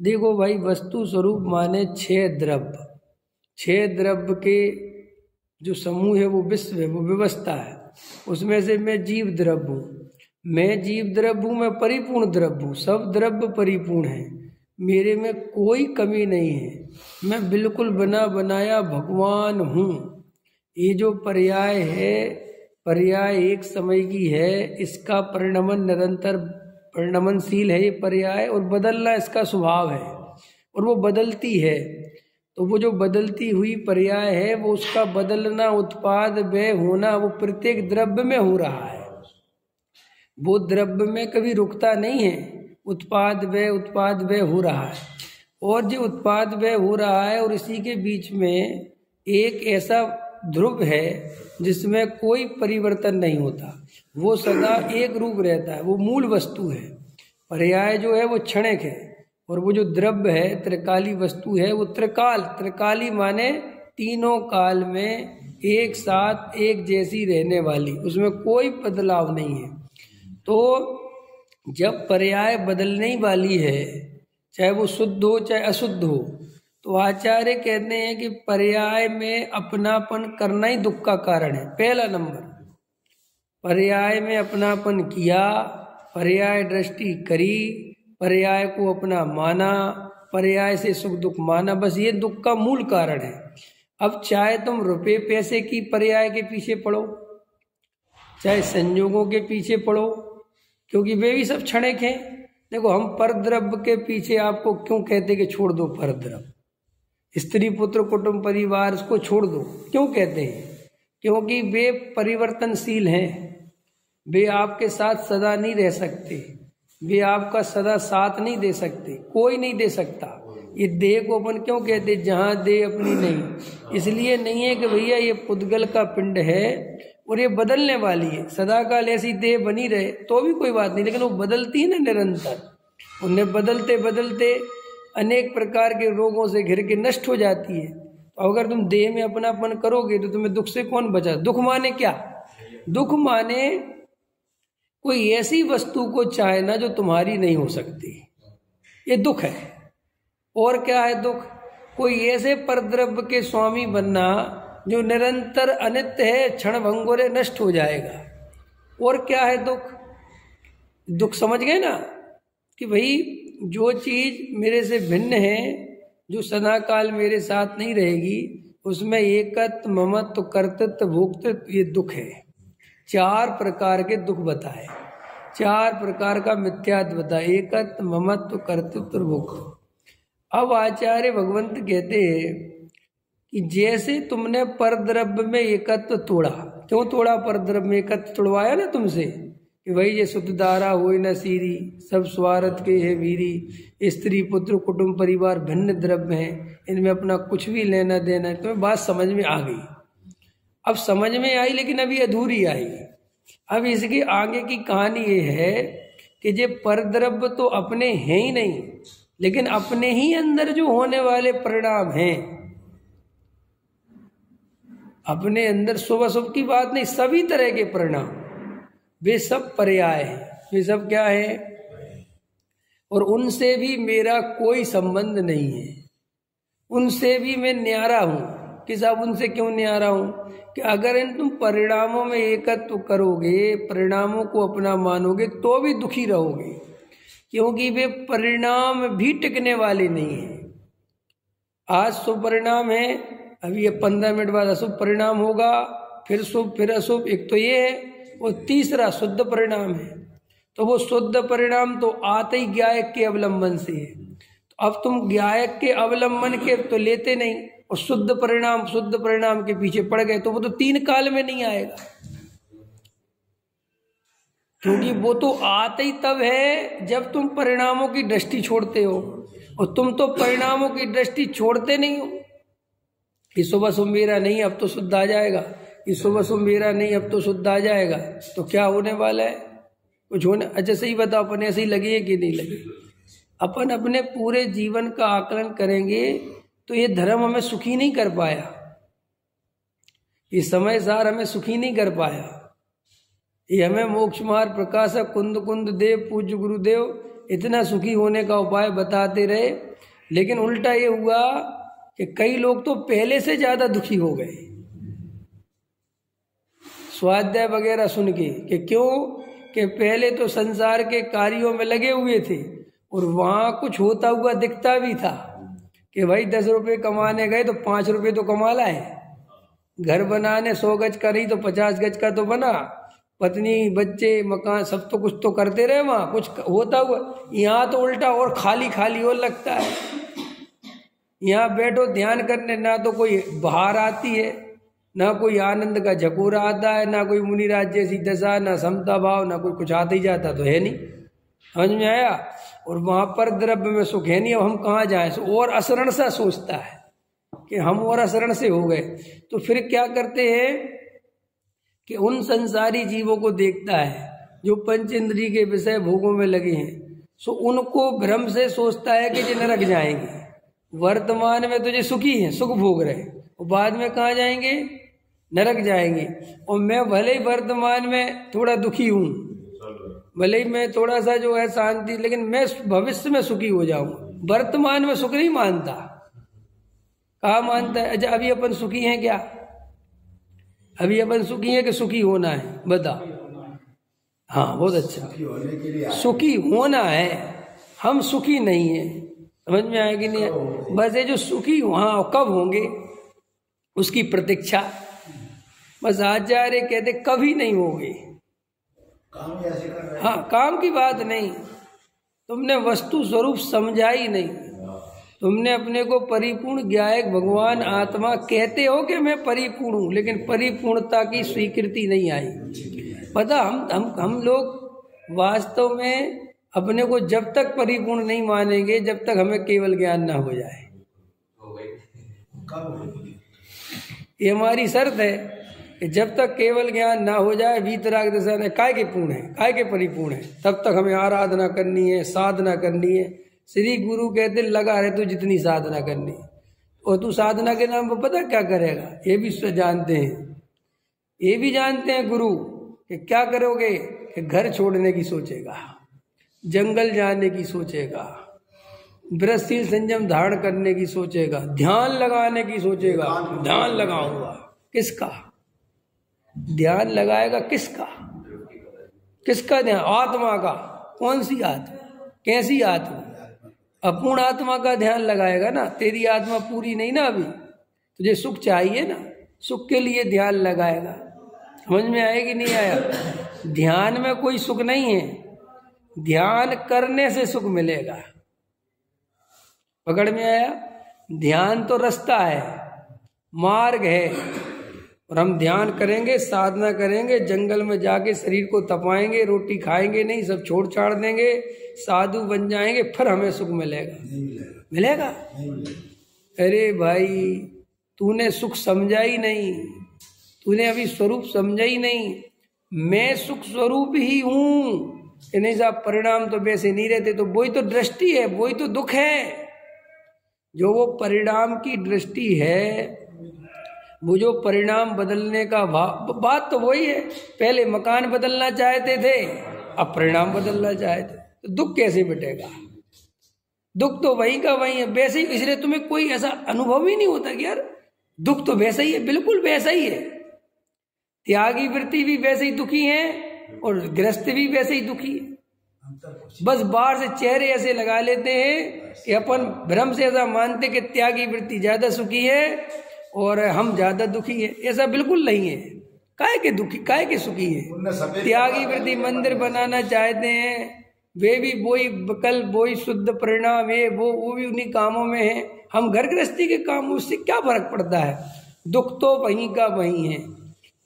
देखो भाई, वस्तु स्वरूप माने 6 द्रव्य। 6 द्रव्य के जो समूह है वो विश्व है, वो व्यवस्था है। उसमें से मैं जीव द्रव्य हूँ, मैं जीव द्रव्य हूँ, मैं परिपूर्ण द्रव्य हूँ। सब द्रव्य परिपूर्ण है, मेरे में कोई कमी नहीं है। मैं बिल्कुल बना बनाया भगवान हूँ। ये जो पर्याय है, पर्याय एक समय की है, इसका परिणमन निरंतर परिणमनशील है ये पर्याय, और बदलना इसका स्वभाव है, और वो बदलती है। तो वो जो बदलती हुई पर्याय है, वो उसका बदलना, उत्पाद व्यय होना, वो प्रत्येक द्रव्य में हो रहा है। वो द्रव्य में कभी रुकता नहीं है। उत्पाद व्यय हो रहा है, और जो उत्पाद व्यय हो रहा है, और इसी के बीच में एक ऐसा ध्रुव है जिसमें कोई परिवर्तन नहीं होता, वो सदा एक रूप रहता है, वो मूल वस्तु है। पर्याय जो है वो क्षणिक है, और वो जो द्रव्य है, त्रिकाली वस्तु है, वो त्रिकाली माने तीनों काल में एक साथ एक जैसी रहने वाली, उसमें कोई बदलाव नहीं है। तो जब पर्याय बदलने वाली है, चाहे वो शुद्ध हो चाहे अशुद्ध हो, तो आचार्य कहते हैं कि पर्याय में अपनापन करना ही दुख का कारण है। पहला नंबर, पर्याय में अपनापन किया, पर्याय दृष्टि करी, पर्याय को अपना माना, पर्याय से सुख दुख माना, बस ये दुख का मूल कारण है। अब चाहे तुम रुपये पैसे की पर्याय के पीछे पड़ो, चाहे संयोगों के पीछे पड़ो, क्योंकि वे भी सब क्षणिक हैं। देखो, हम परद्रव्य के पीछे आपको क्यों कहते कि छोड़ दो परद्रव्य, स्त्री पुत्र कुटुंब परिवार को छोड़ दो, क्यों कहते हैं? क्योंकि वे परिवर्तनशील हैं, वे आपके साथ सदा नहीं रह सकते, वे आपका सदा साथ नहीं दे सकते, कोई नहीं दे सकता। ये देह को अपन क्यों कहते, जहां देह अपनी नहीं, इसलिए नहीं है कि भैया ये पुद्गल का पिंड है और ये बदलने वाली है, सदा काल ऐसी देह बनी रहे तो भी कोई बात नहीं, लेकिन वो बदलती है ना निरंतर। उन्हें बदलते बदलते अनेक प्रकार के रोगों से घिर के नष्ट हो जाती है। तो अगर तुम देह में अपनापन करोगे तो तुम्हें दुख से कौन बचा? दुख माने क्या? दुख माने कोई ऐसी वस्तु को चाहना जो तुम्हारी नहीं हो सकती, ये दुख है। और क्या है दुख? कोई ऐसे परद्रव्य के स्वामी बनना जो निरंतर अनित्य है, क्षण भंगुर नष्ट हो जाएगा। और क्या है दुख? दुख समझ गए ना, कि भाई जो चीज मेरे से भिन्न है, जो सदा काल मेरे साथ नहीं रहेगी, उसमें एकत्व, ममत्व, कर्तृत्व, भोक्तृत्व, ये दुख है। 4 प्रकार के दुख बताए, 4 प्रकार का मिथ्यात्व बताए, एकत्व, ममत्व, कर्तृत्व और भोक्तृत्व। अब आचार्य भगवंत कहते हैं कि जैसे तुमने परद्रव्य में एकत्व तोड़ा, क्यों तोड़ा? परद्रव्य में एकत्व तोड़वाया ना तुमसे, कि भाई ये शुद्ध धारा होई न सीरी, सब स्वार्थ के है वीरी, स्त्री पुत्र कुटुंब परिवार भिन्न द्रव्य हैं, इनमें अपना कुछ भी लेना देना है। तुम्हें बात समझ में आ गई? अब समझ में आई, लेकिन अभी अधूरी आई। अब इसकी आगे की कहानी ये है कि ये परद्रव्य तो अपने हैं ही नहीं, लेकिन अपने ही अंदर जो होने वाले परिणाम हैं, अपने अंदर शुभ अशुभ की बात नहीं, सभी तरह के परिणाम, वे सब पर्याय हैं। वे सब क्या है? और उनसे भी मेरा कोई संबंध नहीं है, उनसे भी मैं न्यारा हूं। कि साहब उनसे क्यों न्यारा हूं? कि अगर इन तुम परिणामों में एकत्व करोगे, परिणामों को अपना मानोगे, तो भी दुखी रहोगे, क्योंकि वे परिणाम भी टिकने वाले नहीं है। आज शुभ परिणाम है, अभी ये 15 मिनट बाद अशुभ परिणाम होगा, फिर शुभ फिर अशुभ। एक तो ये है, वो तीसरा शुद्ध परिणाम है। तो वो शुद्ध परिणाम तो आते ही ज्ञायक के अवलंबन से है। तो अब तुम ज्ञायक के अवलंबन के तो लेते नहीं, और शुद्ध परिणाम के पीछे पड़ गए, तो वो तो 3 काल में नहीं आएगा, क्योंकि वो तो आते ही तब है जब तुम परिणामों की दृष्टि छोड़ते हो, और तुम तो परिणामों की दृष्टि छोड़ते नहीं हो। ये सुबह शुभ मेरा नहीं, अब तो शुद्ध आ जाएगा, ये सुबह शुभ मेरा नहीं, अब तो शुद्ध आ जाएगा, तो क्या होने वाला है? कुछ होने? अच्छा सही बताओ, अपन ऐसे ही लगे कि नहीं लगे? अपन अपने पूरे जीवन का आकलन करेंगे तो ये धर्म हमें सुखी नहीं कर पाया, ये समय सार हमें सुखी नहीं कर पाया, ये हमें मोक्ष मार्ग प्रकाशक कुंद कुंद देव पूज्य गुरुदेव इतना सुखी होने का उपाय बताते रहे, लेकिन उल्टा ये हुआ कि कई लोग तो पहले से ज्यादा दुखी हो गए स्वाध्याय वगैरह सुन के। कि क्यों? कि पहले तो संसार के कार्यों में लगे हुए थे और वहां कुछ होता हुआ दिखता भी था कि भाई 10 रुपये कमाने गए तो 5 रुपये तो कमा लाए, घर बनाने 100 गज का नहीं तो 50 गज का तो बना, पत्नी बच्चे मकान सब तो कुछ तो करते रहे, वहां कुछ होता हुआ। यहाँ तो उल्टा और खाली खाली और लगता है। यहाँ बैठो ध्यान करने, ना तो कोई बाहर आती है, ना कोई आनंद का झकोरा आता है, ना कोई मुनिराज जैसी दशा, ना समता भाव, ना कोई कुछ आता ही जाता तो है नहीं। समझ में आया? और वहां पर द्रव्य में सुख है नहीं, अब हम कहाँ जाए? और असरण सा सोचता है कि हम और असरण से हो गए। तो फिर क्या करते हैं कि उन संसारी जीवों को देखता है जो पंच इंद्रिय के विषय भोगों में लगे हैं, सो उनको भ्रम से सोचता है कि ये नरक जाएंगे। वर्तमान में तो ये सुखी हैं, सुख भोग रहे, और बाद में कहाँ जाएंगे? नरक जाएंगे। और मैं भले ही वर्तमान में थोड़ा दुखी हूं, भले ही मैं थोड़ा सा जो है शांति, लेकिन मैं भविष्य में सुखी हो जाऊंगा। वर्तमान में सुख नहीं मानता। कहाँ मानता है? अच्छा अभी अपन सुखी हैं क्या? अभी अपन सुखी हैं कि सुखी होना है? बता। हाँ बहुत अच्छा, सुखी होना है, हम सुखी नहीं है। समझ में आया कि नहीं? बस ये जो सुखी वहां कब होंगे उसकी प्रतीक्षा। बस आचार्य कहते कभी नहीं होंगे। हाँ काम की बात नहीं, तुमने वस्तु स्वरूप समझा ही नहीं। तुमने अपने को परिपूर्ण ज्ञायक भगवान आत्मा कहते हो कि मैं परिपूर्ण हूं, लेकिन परिपूर्णता की स्वीकृति नहीं आई। पता हम लोग वास्तव में अपने को जब तक परिपूर्ण नहीं मानेंगे जब तक हमें केवल ज्ञान ना हो जाए। ये हमारी शर्त है कि जब तक केवल ज्ञान ना हो जाए, वीतराग दशा ने काय के पूर्ण है, काय के परिपूर्ण है, तब तक हमें आराधना करनी है, साधना करनी है। श्री गुरु कहते लगा रहे तू जितनी साधना करनी, और तू साधना के नाम पर पता क्या करेगा? ये भी जानते हैं, ये भी जानते हैं गुरु कि क्या करोगे? कि घर छोड़ने की सोचेगा, जंगल जाने की सोचेगा, व्रतशील संयम धारण करने की सोचेगा, ध्यान लगाने की सोचेगा। ध्यान लगाऊंगा किसका? ध्यान लगाएगा किसका? किसका ध्यान? आत्मा का। कौन सी आत्मा? कैसी आत्मा? अपूर्ण आत्मा का ध्यान लगाएगा ना। तेरी आत्मा पूरी नहीं ना, अभी तुझे सुख चाहिए ना, सुख के लिए ध्यान लगाएगा। समझ में आएगी नहीं आया? ध्यान में कोई सुख नहीं है, ध्यान करने से सुख मिलेगा। पकड़ में आया? ध्यान तो रास्ता है, मार्ग है, और हम ध्यान करेंगे, साधना करेंगे, जंगल में जाके शरीर को तपाएंगे, रोटी खाएंगे नहीं, सब छोड़ छाड़ देंगे, साधु बन जाएंगे, फिर हमें सुख मिलेगा। मिलेगा? अरे भाई तूने सुख समझा ही नहीं, तूने अभी स्वरूप समझा ही नहीं। मैं सुख स्वरूप ही हूं। नहीं साहब परिणाम तो वैसे नहीं रहते, तो वही तो दृष्टि है, वही तो दुख है। जो वो परिणाम की दृष्टि है, वो जो परिणाम बदलने का बात तो वही है। पहले मकान बदलना चाहते थे, अब परिणाम बदलना चाहते, तो दुख कैसे मिटेगा? दुख तो वही का वही है, वैसे ही। इसलिए तुम्हें कोई ऐसा अनुभव ही नहीं होता कि यार दुख तो वैसा ही है, बिल्कुल वैसा ही है। त्यागी वृत्ति भी वैसे ही दुखी है और गृहस्थ भी वैसे ही दुखी है। बस बाहर से चेहरे ऐसे लगा लेते हैं कि अपन भ्रम से ऐसा मानते कि त्यागी वृत्ति ज्यादा सुखी है और हम ज्यादा दुखी है। ऐसा बिल्कुल नहीं है। काहे के दुखी, काहे के सुखी है? त्यागी वृत्ति मंदिर बनाना चाहते हैं, वे भी वही विकल्प, वही शुद्ध परिणाम है, वो भी उन्हीं कामों में है। हम घर गृहस्थी के काम, उससे क्या फर्क पड़ता है? दुख तो वहीं का वहीं है।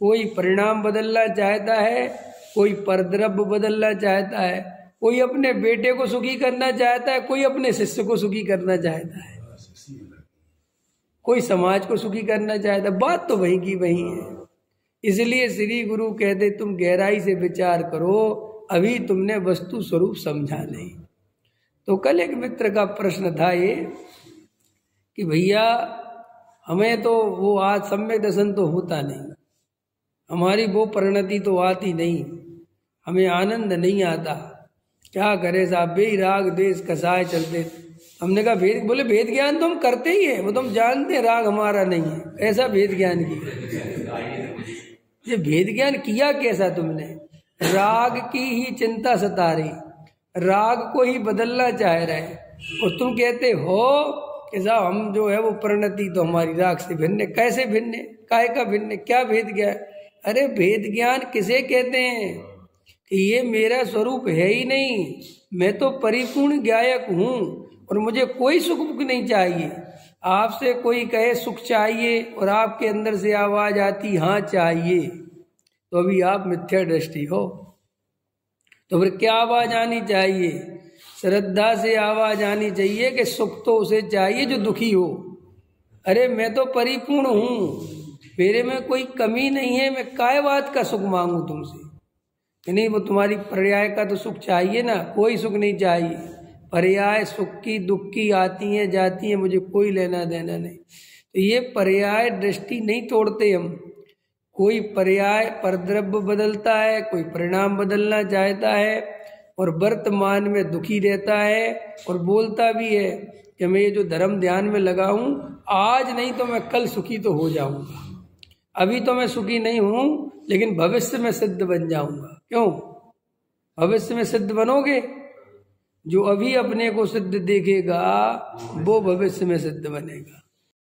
कोई परिणाम बदलना चाहता है, कोई परद्रव्य बदलना चाहता है, कोई अपने बेटे को सुखी करना चाहता है, कोई अपने शिष्य को सुखी करना चाहता है, कोई समाज को सुखी करना चाहता है। बात तो वही की वही है। इसलिए श्री गुरु कहते तुम गहराई से विचार करो, अभी तुमने वस्तु स्वरूप समझा नहीं। तो कल एक मित्र का प्रश्न था ये कि भैया हमें तो वो आज सम्यक दर्शन तो होता नहीं, हमारी वो परिणति तो आती नहीं, हमें आनंद नहीं आता, क्या करे साहब, बेराग देश कसाए चलते। हमने कहा भेद, बोले भेद ज्ञान तो हम करते ही है, वो तो हम जानते हैं राग हमारा नहीं है। ऐसा भेद ज्ञान किया, ये भेद ज्ञान किया कैसा तुमने? राग की ही चिंता सता रही, राग को ही बदलना चाह रहे, और तुम कहते हो कि साहब हम जो है वो परिणति तो हमारी राग से भिन्न। कैसे भिन्न? काय का भिन्न? क्या भेद ज्ञान? अरे भेद ज्ञान किसे कहते हैं कि ये मेरा स्वरूप है ही नहीं, मैं तो परिपूर्ण ज्ञायक हूँ और मुझे कोई सुख नहीं चाहिए। आपसे कोई कहे सुख चाहिए और आपके अंदर से आवाज आती हाँ चाहिए, तो अभी आप मिथ्या दृष्टि हो। तो फिर क्या आवाज आनी चाहिए? श्रद्धा से आवाज आनी चाहिए कि सुख तो उसे चाहिए जो दुखी हो। अरे मैं तो परिपूर्ण हूँ, मेरे में कोई कमी नहीं है, मैं काय बात का सुख मांगू तुमसे? कि नहीं, वो तुम्हारी पर्याय का तो सुख चाहिए ना, कोई सुख नहीं चाहिए। पर्याय सुख की दुख की आती हैं जाती हैं, मुझे कोई लेना देना नहीं। तो ये पर्याय दृष्टि नहीं तोड़ते हम। कोई पर्याय परद्रव्य बदलता है, कोई परिणाम बदलना चाहता है और वर्तमान में दुखी रहता है और बोलता भी है कि मैं ये जो धर्म ध्यान में लगाऊं आज नहीं तो मैं कल सुखी तो हो जाऊंगा। अभी तो मैं सुखी नहीं हूं लेकिन भविष्य में सिद्ध बन जाऊंगा। क्यों भविष्य में सिद्ध बनोगे? जो अभी अपने को सिद्ध देखेगा वो भविष्य में सिद्ध बनेगा।